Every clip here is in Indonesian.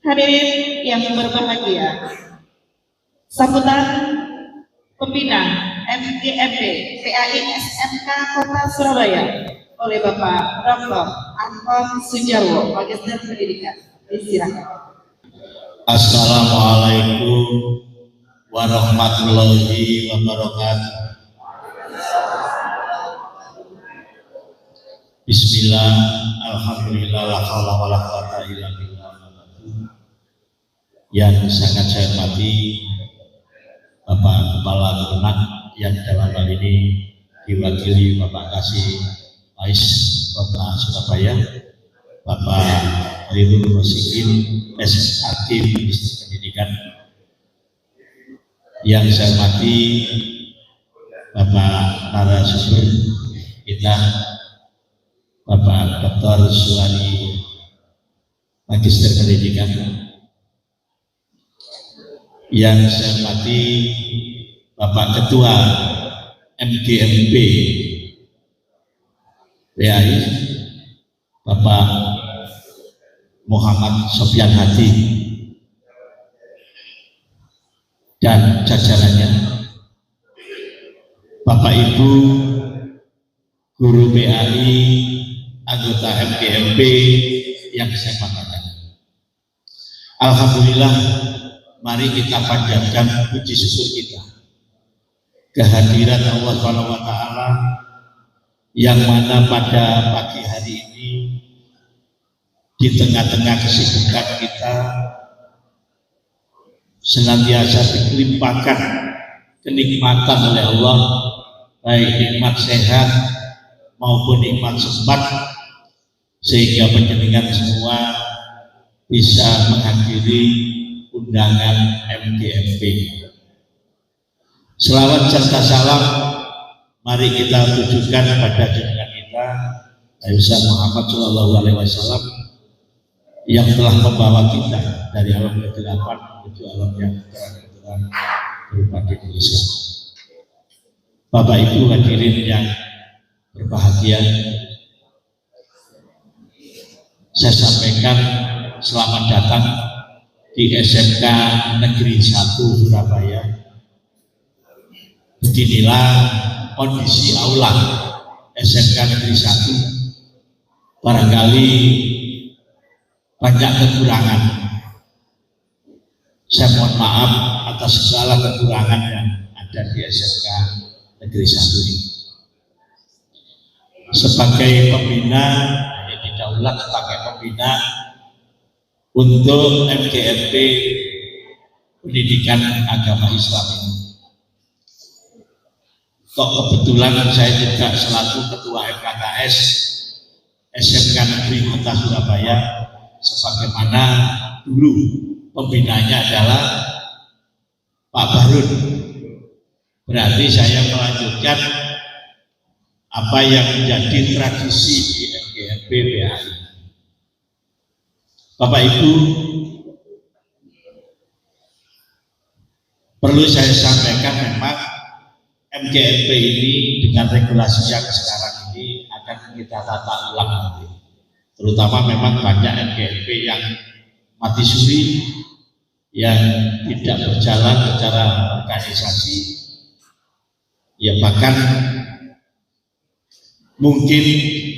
Hadirin yang berbahagia, sambutan pembina MGMP PAI SMK Kota Surabaya oleh Bapak Dr. Anton Sujarwo, Magister Pendidikan. Disilakan. Assalamualaikum warahmatullahi wabarakatuh. Bismillah, alhamdulillah, la haula wala quwata illa billah. Yang sangat saya hormati Bapak Kepala Kemenak yang dalam hal ini diwakili Bapak Kasih Ais Kota Surabaya, Bapak Ridul Rosikin SHK Minister Pendidikan. Yang saya hormati Bapak narasumber kita, Bapak Dr. Suwari Magister Pendidikan. Yang saya hormati Bapak Ketua MGMP PAI, Bapak Muhammad Sofyan Hadi dan jajarannya, Bapak Ibu guru PAI, anggota MGMP yang saya banggakan. Alhamdulillah, mari kita panjatkan puji syukur kita kehadiran Allah Subhanahu wa Ta'ala, yang mana pada pagi hari ini di tengah-tengah kesibukan kita senantiasa dilimpahkan kenikmatan oleh Allah, baik nikmat sehat maupun nikmat sempat, sehingga panjenengan semua bisa menghadiri undangan MGMP. Selawat serta salam mari kita tujukan pada junjungan kita Nabi Muhammad SAW yang telah membawa kita dari alam kegelapan menuju alam yang terang berupa Indonesia. Bapak Ibu hadirin yang berbahagia, saya sampaikan selamat datang di SMK Negeri 1 Surabaya. Beginilah kondisi aula SMK Negeri 1. Barangkali banyak kekurangan. Saya mohon maaf atas segala kekurangan yang ada di SMK Negeri 1 ini. Sebagai pembina, ini daulat sebagai pembina untuk MGMP Pendidikan Agama Islam ini. Kok kebetulan saya juga selaku Ketua MKKS SMK Negeri Kota Surabaya, sebagaimana dulu pembinanya adalah Pak Barun. Berarti saya melanjutkan apa yang menjadi tradisi di MGMP PAI. Bapak Ibu, perlu saya sampaikan memang MGMP ini dengan regulasi yang sekarang ini akan kita tata ulang nanti. Terutama memang banyak MGMP yang mati suri, yang tidak berjalan secara organisasi, ya bahkan mungkin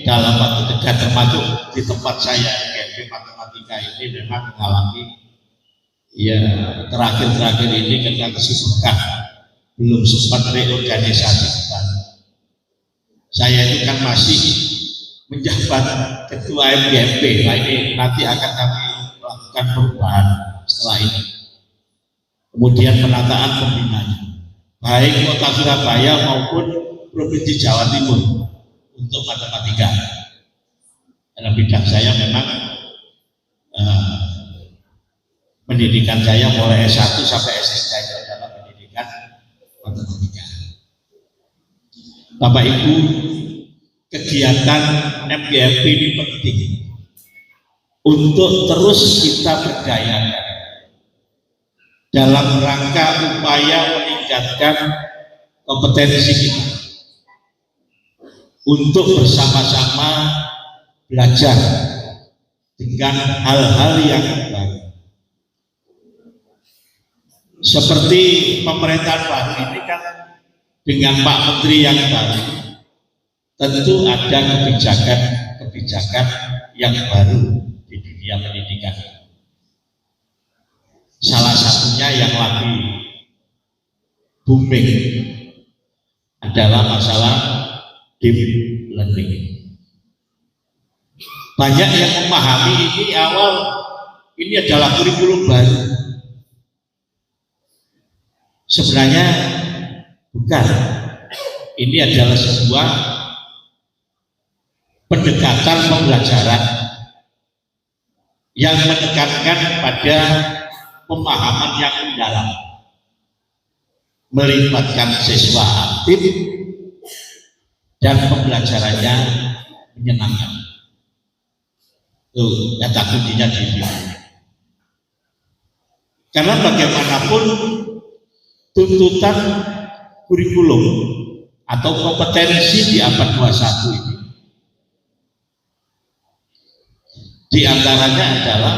dalam waktu dekat, termasuk di tempat saya MGMP Matematika ini memang mengalami ya terakhir-terakhir ini karena kesibukan belum sempat reorganisasi kembali. Saya itu kan masih menjabat Ketua MGMP. Nah ini nanti akan kami melakukan perubahan setelah ini. Kemudian penataan pembinanya, baik Kota Surabaya maupun Provinsi Jawa Timur untuk matematika. Dalam bidang saya memang pendidikan saya mulai S1 sampai S3 itu adalah pendidikan matematika. Bapak Ibu, kegiatan MGMP ini penting untuk terus kita berdayakan dalam rangka upaya meningkatkan kompetensi kita untuk bersama-sama belajar dengan hal-hal yang baru. seperti pemerintahan baru ini kan dengan Pak Menteri yang baru, tentu ada kebijakan yang baru di dunia pendidikan. Salah satunya yang lagi booming adalah masalah deep learning. Banyak yang memahami ini adalah kurikulum baru. Sebenarnya bukan. Ini adalah sebuah pendekatan pembelajaran yang menekankan pada pemahaman yang mendalam, melibatkan siswa aktif dan pembelajarannya menyenangkan. Itu kata kuncinya di sini. Karena bagaimanapun tuntutan kurikulum atau kompetensi di abad 21 ini di antaranya adalah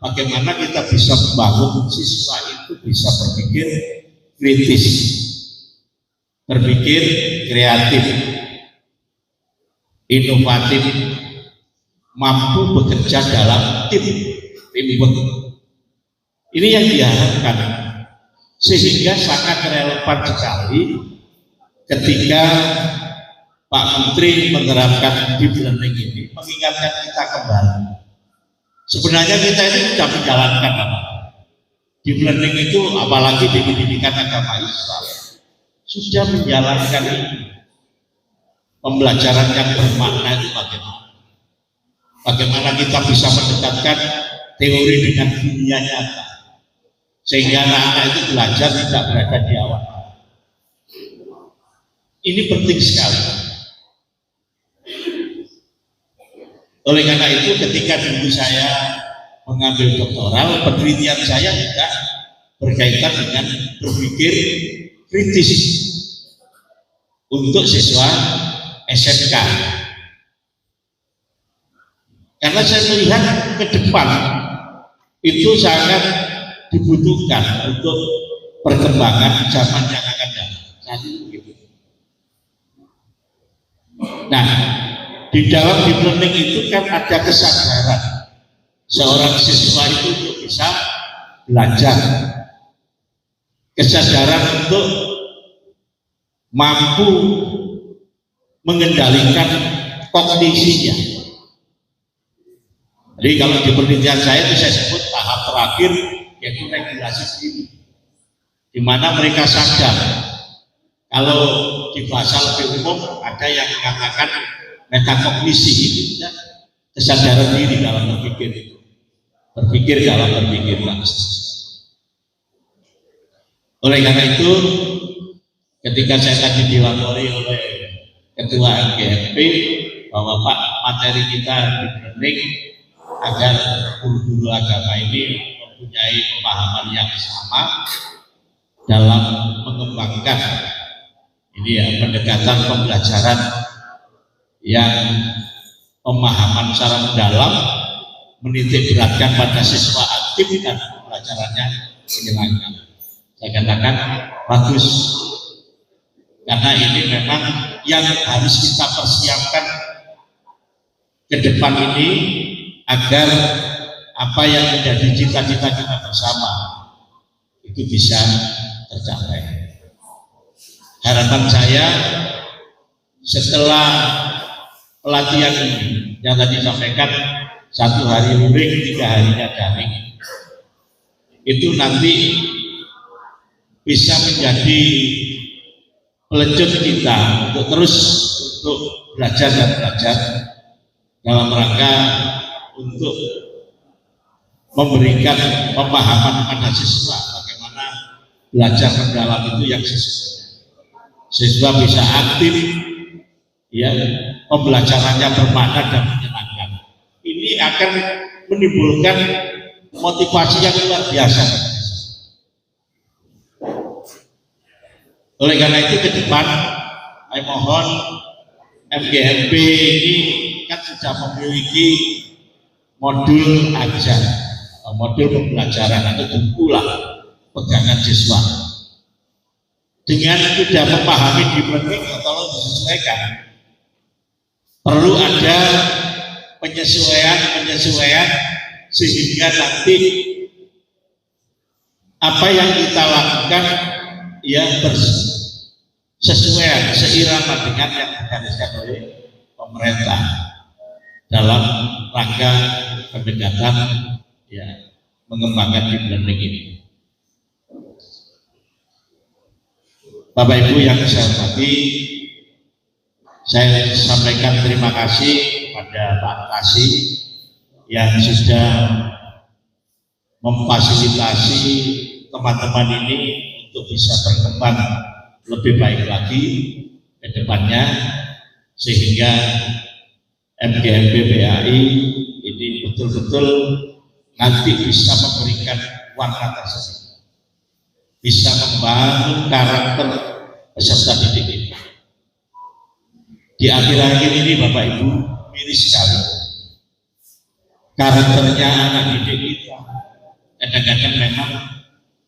bagaimana kita bisa membangun siswa itu bisa berpikir kritis, berpikir kreatif, inovatif, mampu bekerja dalam teamwork. Ini yang diharapkan, sehingga sangat relevan sekali ketika Pak Menteri menerapkan deep learning ini, mengingatkan kita kembali. Sebenarnya kita ini sudah menjalankan apa? Deep learning itu, apalagi di pendidikan agama Islam, sudah menjalankan ini. Pembelajaran yang bermakna itu bagaimana kita bisa mendekatkan teori dengan dunia nyata, sehingga anak-anak itu belajar tidak berada di awan. Ini penting sekali. Oleh karena itu, ketika dulu saya mengambil doktoral, penelitian saya juga berkaitan dengan berpikir kritis untuk siswa SMK. Karena saya melihat ke depan itu sangat dibutuhkan untuk perkembangan zaman yang akan datang. Nah, di dalam deep learning itu kan ada kesadaran seorang siswa itu untuk bisa belajar, kesadaran untuk mampu mengendalikan kognisinya. Jadi kalau di penelitian saya itu saya sebut tahap terakhir yaitu regulasi diri, di mana mereka sadar. Kalau di bahasa lebih umum ada yang mengatakan metakognisi itu kesadaran diri dalam berpikir itu, berpikir dalam berpikir langsung. Oleh karena itu, ketika saya tadi dilapori oleh Ketua MGMP bahwa Pak, materi kita di learning agar guru-guru agama ini mempunyai pemahaman yang sama dalam mengembangkan ini ya pendekatan pembelajaran yang pemahaman secara mendalam, menitik beratkan pada siswa aktif dan pembelajarannya menyenangkan. Saya katakan bagus, karena ini memang yang harus kita persiapkan ke depan ini agar apa yang menjadi cita-cita kita bersama itu bisa tercapai. Harapan saya setelah pelatihan ini yang tadi disampaikan 1 hari luring, 3 harinya daring, itu nanti bisa menjadi pelecut kita untuk terus untuk belajar dan belajar dalam rangka untuk memberikan pemahaman kepada siswa bagaimana belajar mendalam itu yang siswa bisa aktif, ya, pembelajarannya bermakna dan menyenangkan. Ini akan menimbulkan motivasi yang luar biasa. Oleh karena itu ke depan, saya mohon MGMP ini kan sudah memiliki modul ajar, modul pembelajaran atau buku lah pegangan siswa. Dengan tidak memahami deep learning, tolong disesuaikan. Perlu ada penyesuaian sehingga nanti apa yang kita lakukan ya bersesuaian, seirama dengan yang digariskan oleh pemerintah dalam rangka pendekatan ya mengembangkan deep learning ini. Bapak Ibu yang saya hormati, saya sampaikan terima kasih kepada Pak Kasih yang sudah memfasilitasi teman-teman ini untuk bisa berkembang lebih baik lagi ke depannya, sehingga MGMP PAI ini betul-betul nanti bisa memberikan warna tersebut, bisa membangun karakter peserta didik ini. Di akhir-akhir ini Bapak Ibu, miris sekali karakternya anak didik kita kadang-kadang memang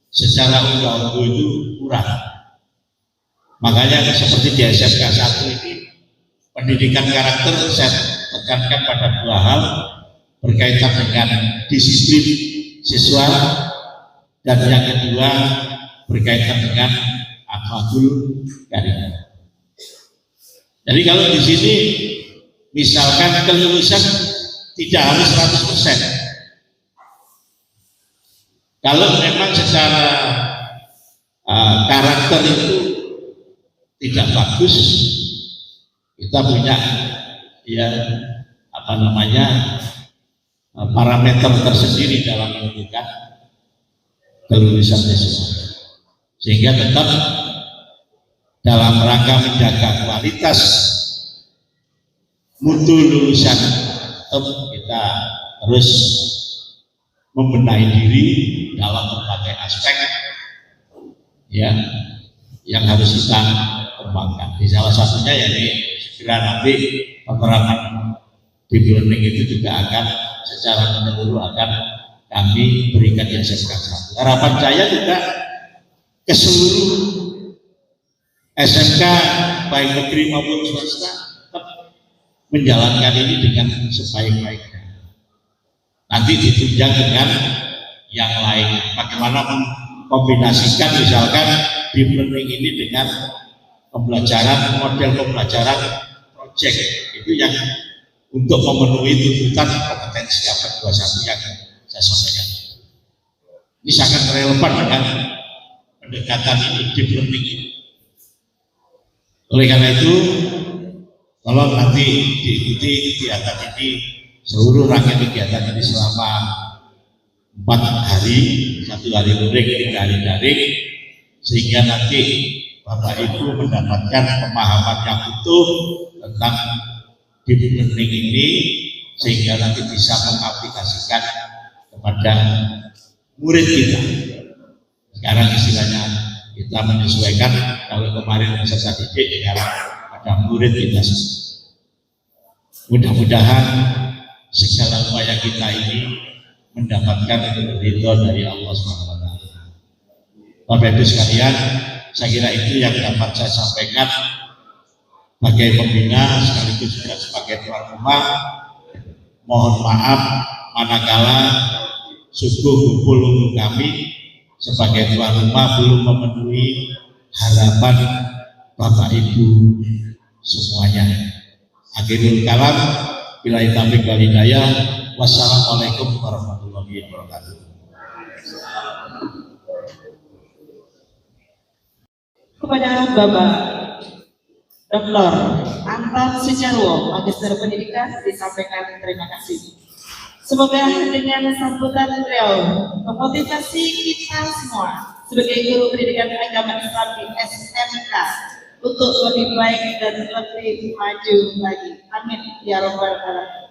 secara unggul itu kurang. Makanya seperti di SMK 1 ini pendidikan karakter saya tekankan pada dua hal berkaitan dengan disiplin siswa, dan yang kedua berkaitan dengan akhlakul karimah. Jadi kalau di sini misalkan kelulusan tidak harus 100%. Kalau memang secara karakter itu tidak bagus, kita punya ya apa namanya parameter tersendiri dalam menentukan kelulusan siswa, sehingga tetap dalam rangka menjaga kualitas mutu lulusan, kita terus membenahi diri dalam berbagai aspek ya yang harus kita kembangkan. Di salah satunya ya ini segera nanti penerapan deep learning itu juga akan secara menyeluruh akan kami berikan yang SMK 1. Harapan saya juga ke seluruh SMK baik negeri maupun swasta tetap menjalankan ini dengan sebaik-baiknya. Nanti ditunjang dengan yang lain. Bagaimana mengkombinasikan misalkan deep learning ini dengan pembelajaran, model pembelajaran project, itu yang untuk memenuhi tuntutan kompetensi abad 21 yang saya sampaikan. Ini sangat relevan dengan pendekatan ini, deep learning ini. Oleh karena itu, tolong nanti diikuti kegiatan ini, seluruh rangkaian kegiatan ini selama 4 hari, 1 hari luring, 3 hari daring, sehingga nanti Bapak Ibu mendapatkan pemahaman yang utuh tentang deep learning ini, sehingga nanti bisa mengaplikasikan kepada murid kita. Sekarang istilahnya kita menyesuaikan, kalau kemarin peserta didik sekarang pada murid kita. Mudah-mudahan segala upaya kita ini mendapatkan ridho dari Allah SWT. Bapak Ibu sekalian, saya kira itu yang dapat saya sampaikan sebagai pembina sekaligus juga sebagai tuan rumah. Mohon maaf manakala subuh kumpul untuk kami sebagai tuan rumah belum memenuhi harapan Bapak Ibu semuanya. Akhirul kalam, billahi taufiq wal hidayah. Wassalamualaikum warahmatullahi wabarakatuh. Kepada Bapak Dr. Anton Sujarwo, Magister Pendidikan, disampaikan terima kasih. Semoga dengan sambutan beliau memotivasi kita semua sebagai guru pendidikan agama Islam di SMK untuk lebih baik dan lebih maju lagi. Amin ya rabbal alamin.